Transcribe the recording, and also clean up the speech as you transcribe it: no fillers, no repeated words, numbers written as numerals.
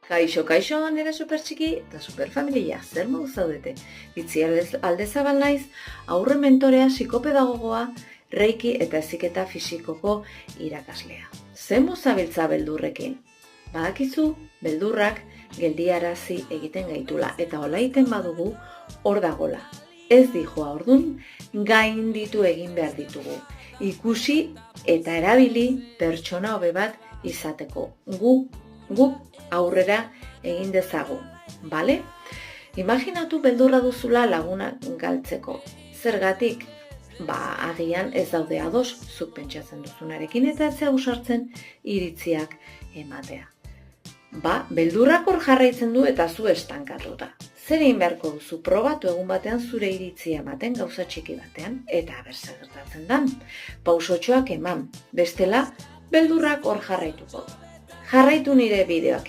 Kaixo, nire supertxiki eta superfamilia, zer modu zaudete? Itzi Aldezabal naiz, aurre mentorea, psikopedagogoa, reiki eta heziketa fisikoko irakaslea. Zer zabiltza beldurrekin? Badakizu, beldurrak geldiarazi egiten gaitula eta hola egiten badugu hor dagola. Ez dijoa ordun, gainditu egin behar ditugu. Ikusi eta erabili pertsona hobe bat izateko. Guk aurrera egin dezagun, bale? Imaginatu beldurra duzula laguna galtzeko. Zergatik? Agian ez daude ados zuk pentsatzen duzunarekin eta ez ausartzen iritziak ematea. Beldurrak hor jarraitzen du eta zu estankatuta. Zer egin beharko duzu, probatu egun batean zure iritzia ematen gauza txiki batean, eta zer gertatzen dan. Pausotxoak eman, bestela beldurrak hor jarraituko. Jarraitu nire bideoak